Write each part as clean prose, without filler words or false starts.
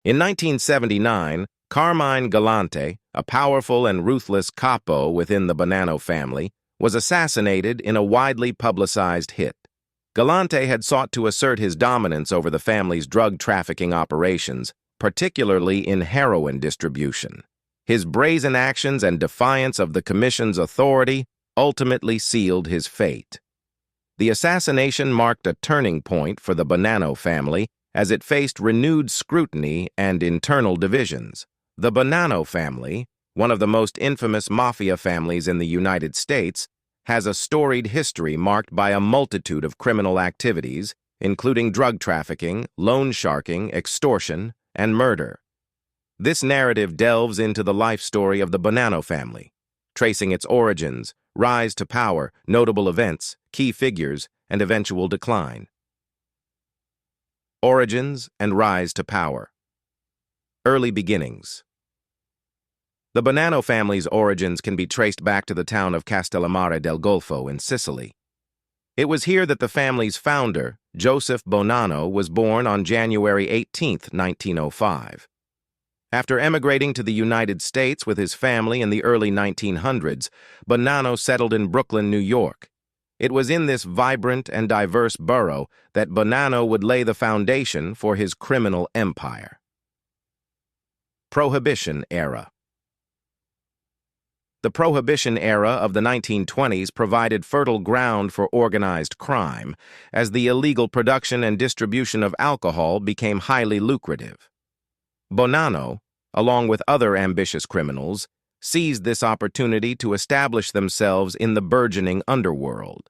In 1979, Carmine Galante, a powerful and ruthless capo within the Bonanno family, was assassinated in a widely publicized hit. Galante had sought to assert his dominance over the family's drug trafficking operations, particularly in heroin distribution. His brazen actions and defiance of the Commission's authority ultimately sealed his fate. The assassination marked a turning point for the Bonanno family as it faced renewed scrutiny and internal divisions. The Bonanno family, one of the most infamous mafia families in the United States, has a storied history marked by a multitude of criminal activities, including drug trafficking, loan sharking, extortion, and murder. This narrative delves into the life story of the Bonanno family, tracing its origins, rise to power, notable events, key figures, and eventual decline. Origins and rise to power. Early beginnings. The Bonanno family's origins can be traced back to the town of Castellammare del Golfo in Sicily. It was here that the family's founder, Joseph Bonanno, was born on January 18, 1905. After emigrating to the United States with his family in the early 1900s, Bonanno settled in Brooklyn, New York. It was in this vibrant and diverse borough that Bonanno would lay the foundation for his criminal empire. Prohibition era. The Prohibition era of the 1920s provided fertile ground for organized crime, as the illegal production and distribution of alcohol became highly lucrative. Bonanno, along with other ambitious criminals, seized this opportunity to establish themselves in the burgeoning underworld.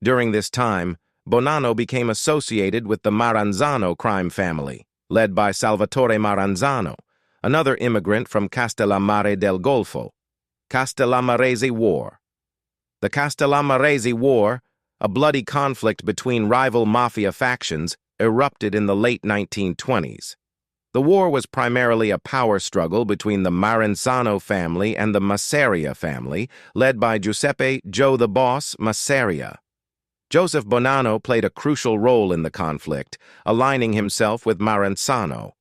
During this time, Bonanno became associated with the Maranzano crime family, led by Salvatore Maranzano, another immigrant from Castellammare del Golfo. Castellammarese War. The Castellammarese War, a bloody conflict between rival mafia factions, erupted in the late 1920s. The war was primarily a power struggle between the Maranzano family and the Masseria family, led by Giuseppe "Joe the Boss" Masseria. Joseph Bonanno played a crucial role in the conflict, aligning himself with Maranzano.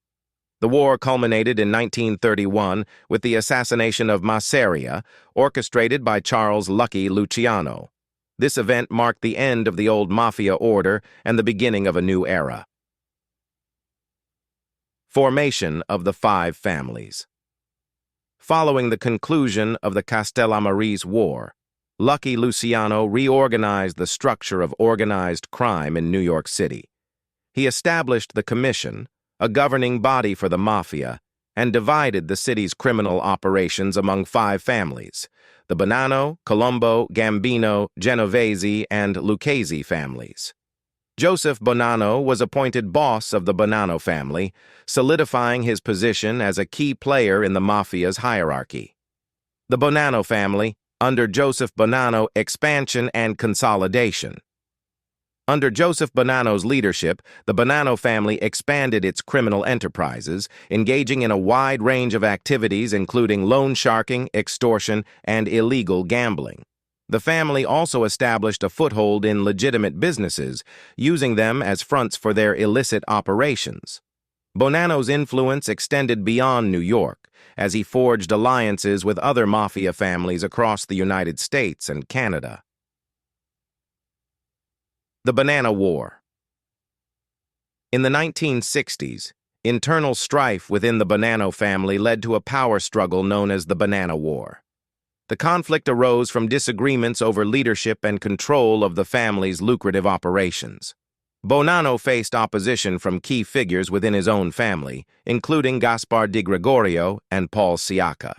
The war culminated in 1931 with the assassination of Masseria, orchestrated by Charles "Lucky" Luciano. This event marked the end of the old mafia order and the beginning of a new era. Formation of the Five Families. Following the conclusion of the Castellammarese War, Lucky Luciano reorganized the structure of organized crime in New York City. He established the Commission, a governing body for the Mafia, and divided the city's criminal operations among five families: the Bonanno, Colombo, Gambino, Genovese, and Lucchese families. Joseph Bonanno was appointed boss of the Bonanno family, solidifying his position as a key player in the Mafia's hierarchy. The Bonanno family, under Joseph Bonanno, expansion and consolidation. Under Joseph Bonanno's leadership, the Bonanno family expanded its criminal enterprises, engaging in a wide range of activities including loan sharking, extortion, and illegal gambling. The family also established a foothold in legitimate businesses, using them as fronts for their illicit operations. Bonanno's influence extended beyond New York, as he forged alliances with other mafia families across the United States and Canada. The Bonanno War. In the 1960s, internal strife within the Bonanno family led to a power struggle known as the Bonanno War. The conflict arose from disagreements over leadership and control of the family's lucrative operations. Bonanno faced opposition from key figures within his own family, including Gaspar di Gregorio and Paul Siacca.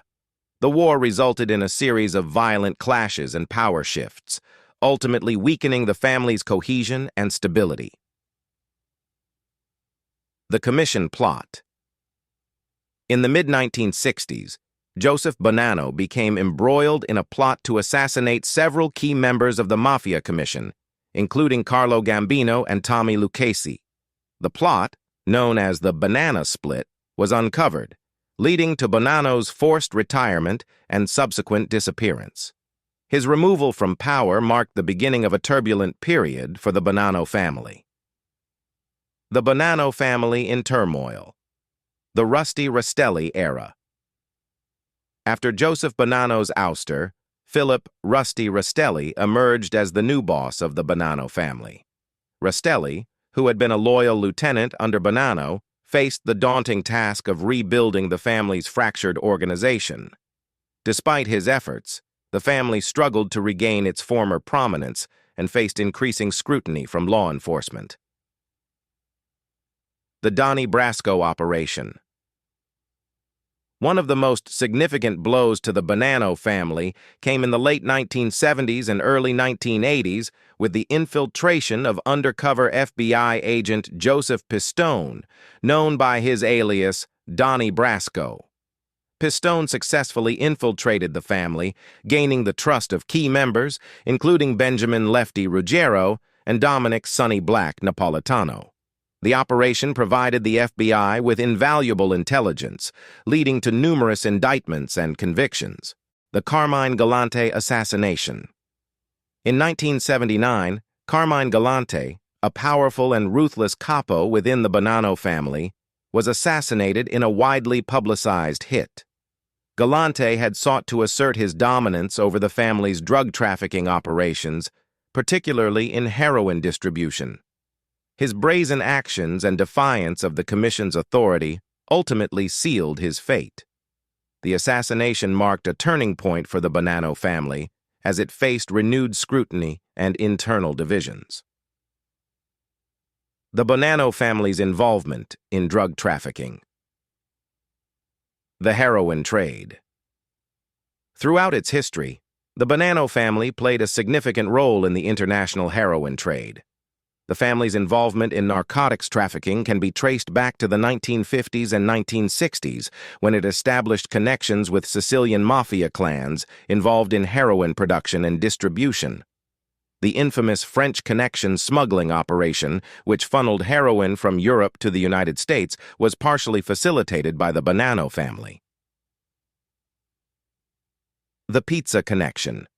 The war resulted in a series of violent clashes and power shifts, ultimately weakening the family's cohesion and stability. The Commission Plot. In the mid-1960s, Joseph Bonanno became embroiled in a plot to assassinate several key members of the Mafia Commission, including Carlo Gambino and Tommy Lucchese. The plot, known as the Banana Split, was uncovered, leading to Bonanno's forced retirement and subsequent disappearance. His removal from power marked the beginning of a turbulent period for the Bonanno family. The Bonanno family in turmoil. The Rusty Rastelli era. After Joseph Bonanno's ouster, Philip Rusty Rastelli emerged as the new boss of the Bonanno family. Rastelli, who had been a loyal lieutenant under Bonanno, faced the daunting task of rebuilding the family's fractured organization. Despite his efforts, the family struggled to regain its former prominence and faced increasing scrutiny from law enforcement. The Donnie Brasco operation. One of the most significant blows to the Bonanno family came in the late 1970s and early 1980s with the infiltration of undercover FBI agent Joseph Pistone, known by his alias Donnie Brasco. Pistone successfully infiltrated the family, gaining the trust of key members, including Benjamin Lefty Ruggiero and Dominic Sonny Black Napolitano. The operation provided the FBI with invaluable intelligence, leading to numerous indictments and convictions. The Carmine Galante assassination. In 1979, Carmine Galante, a powerful and ruthless capo within the Bonanno family, was assassinated in a widely publicized hit. Galante had sought to assert his dominance over the family's drug trafficking operations, particularly in heroin distribution. His brazen actions and defiance of the Commission's authority ultimately sealed his fate. The assassination marked a turning point for the Bonanno family as it faced renewed scrutiny and internal divisions. The Bonanno family's involvement in drug trafficking. The heroin trade. Throughout its history, the Bonanno family played a significant role in the international heroin trade. The family's involvement in narcotics trafficking can be traced back to the 1950s and 1960s, when it established connections with Sicilian Mafia clans involved in heroin production and distribution. The infamous French Connection smuggling operation, which funneled heroin from Europe to the United States, was partially facilitated by the Bonanno family. The Pizza Connection.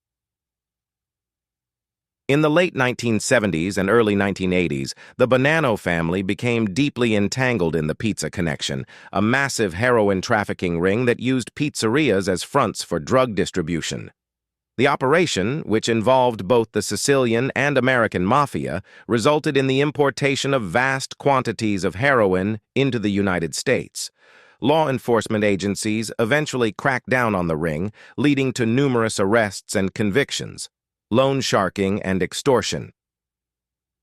In the late 1970s and early 1980s, the Bonanno family became deeply entangled in the Pizza Connection, a massive heroin trafficking ring that used pizzerias as fronts for drug distribution. The operation, which involved both the Sicilian and American mafia, resulted in the importation of vast quantities of heroin into the United States. Law enforcement agencies eventually cracked down on the ring, leading to numerous arrests and convictions. Loan sharking and extortion.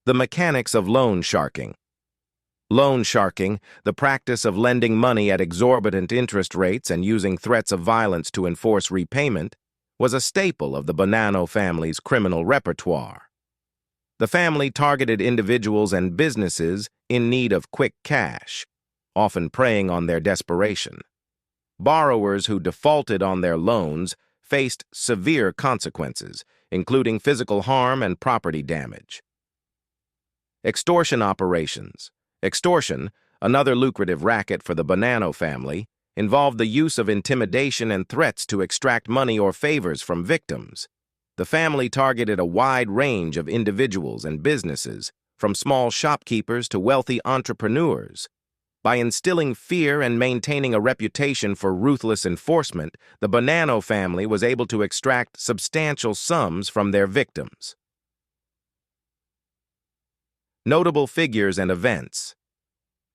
The mechanics of loan sharking. Loan sharking, the practice of lending money at exorbitant interest rates and using threats of violence to enforce repayment, was a staple of the Bonanno family's criminal repertoire. The family targeted individuals and businesses in need of quick cash, often preying on their desperation. Borrowers who defaulted on their loans faced severe consequences, including physical harm and property damage. Extortion operations. Extortion, another lucrative racket for the Bonanno family, involved the use of intimidation and threats to extract money or favors from victims. The family targeted a wide range of individuals and businesses, from small shopkeepers to wealthy entrepreneurs. By instilling fear and maintaining a reputation for ruthless enforcement, the Bonanno family was able to extract substantial sums from their victims. Notable figures and events.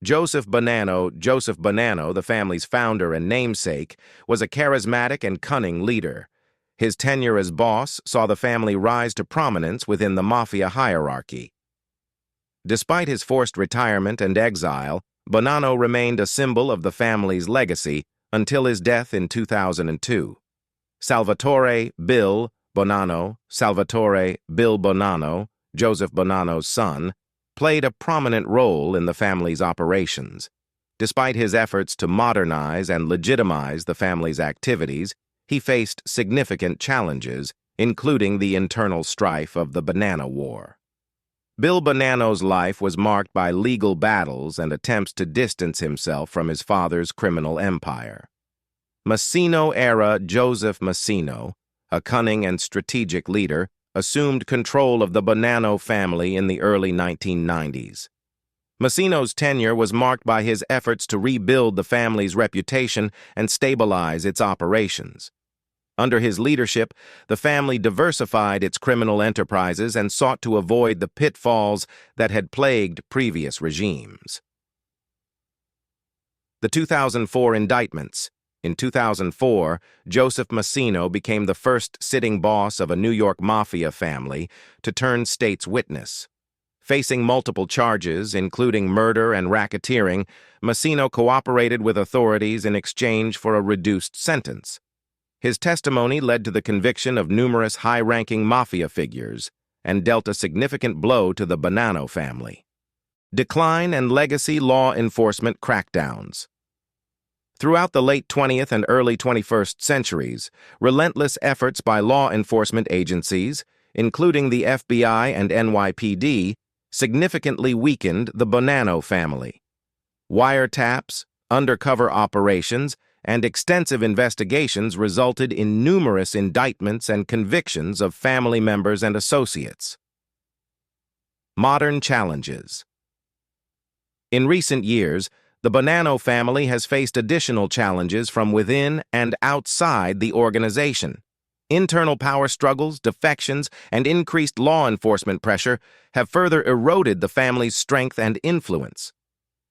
Joseph Bonanno, the family's founder and namesake, was a charismatic and cunning leader. His tenure as boss saw the family rise to prominence within the Mafia hierarchy. Despite his forced retirement and exile, Bonanno remained a symbol of the family's legacy until his death in 2002. Salvatore Bill Bonanno, Joseph Bonanno's son, played a prominent role in the family's operations. Despite his efforts to modernize and legitimize the family's activities, he faced significant challenges, including the internal strife of the Bonanno War. Bill Bonanno's life was marked by legal battles and attempts to distance himself from his father's criminal empire. Massino-era Joseph Massino, a cunning and strategic leader, assumed control of the Bonanno family in the early 1990s. Massino's tenure was marked by his efforts to rebuild the family's reputation and stabilize its operations. Under his leadership, the family diversified its criminal enterprises and sought to avoid the pitfalls that had plagued previous regimes. The 2004 indictments. In 2004, Joseph Massino became the first sitting boss of a New York Mafia family to turn state's witness. Facing multiple charges, including murder and racketeering, Massino cooperated with authorities in exchange for a reduced sentence. His testimony led to the conviction of numerous high-ranking Mafia figures and dealt a significant blow to the Bonanno family. Decline and legacy law enforcement crackdowns. Throughout the late 20th and early 21st centuries, relentless efforts by law enforcement agencies, including the FBI and NYPD, significantly weakened the Bonanno family. Wiretaps, undercover operations, and extensive investigations resulted in numerous indictments and convictions of family members and associates. Modern challenges. In recent years, the Bonanno family has faced additional challenges from within and outside the organization. Internal power struggles, defections, and increased law enforcement pressure have further eroded the family's strength and influence.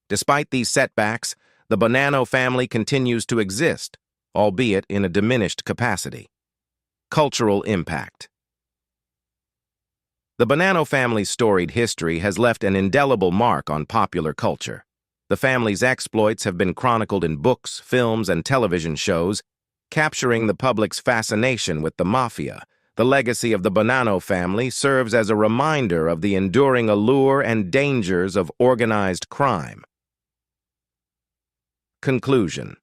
Despite these setbacks, the Bonanno family continues to exist, albeit in a diminished capacity. Cultural impact. The Bonanno family's storied history has left an indelible mark on popular culture. The family's exploits have been chronicled in books, films, and television shows, capturing the public's fascination with the Mafia. The legacy of the Bonanno family serves as a reminder of the enduring allure and dangers of organized crime. Conclusion.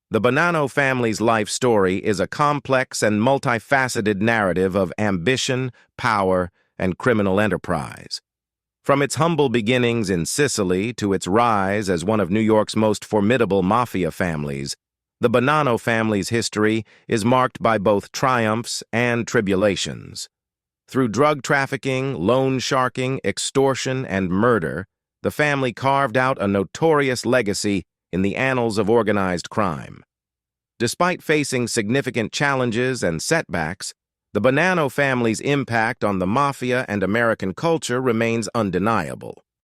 The Bonanno family's life story is a complex and multifaceted narrative of ambition, power, and criminal enterprise. From its humble beginnings in Sicily to its rise as one of New York's most formidable Mafia families, the Bonanno family's history is marked by both triumphs and tribulations. Through drug trafficking, loan sharking, extortion, and murder, the family carved out a notorious legacy in the annals of organized crime. Despite facing significant challenges and setbacks, the Bonanno family's impact on the Mafia and American culture remains undeniable.